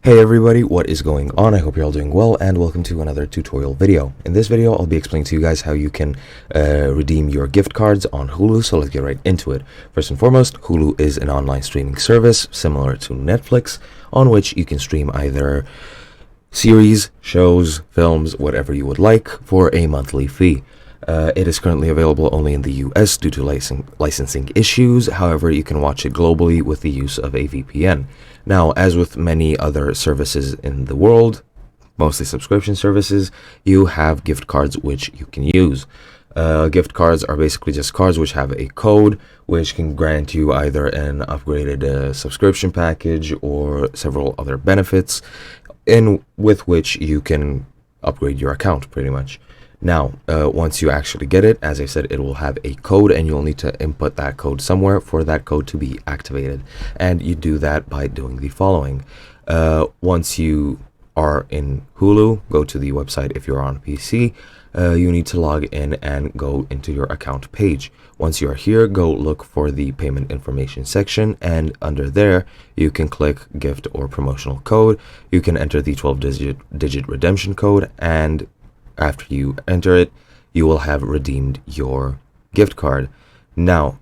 Hey everybody, what is going on? I hope you're all doing well and welcome to another tutorial video. In this video, I'll be explaining to you guys how you can redeem your gift cards on Hulu, so let's get right into it. First and foremost, Hulu is an online streaming service similar to Netflix on which you can stream either series, shows, films, whatever you would like for a monthly fee. It is currently available only in the US due to licensing issues. However, you can watch it globally with the use of a VPN. Now, as with many other services in the world, mostly subscription services, you have gift cards which you can use. Gift cards are basically just cards which have a code which can grant you either an upgraded subscription package or several other benefits with which you can upgrade your account pretty much. Now, once you actually get it, as I said, it will have a code and you'll need to input that code somewhere for that code to be activated. And you do that by doing the following. Once you are in Hulu, go to the website. If you're on PC, you need to log in and go into your account page. Once you're here, go look for the payment information section, and under there you can click gift or promotional code. You can enter the 12-digit redemption code, and after you enter it, you will have redeemed your gift card. Now,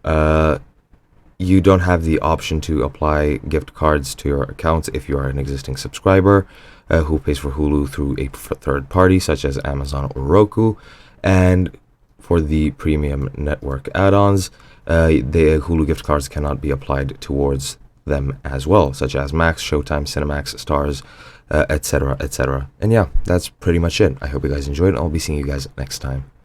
you don't have the option to apply gift cards to your accounts if you are an existing subscriber who pays for Hulu through a third party such as Amazon or Roku. And for the premium network add-ons, the Hulu gift cards cannot be applied towards them as well, such as Max, Showtime, Cinemax, Stars, etc., etc. And yeah, that's pretty much it. I hope you guys enjoyed, and I'll be seeing you guys next time.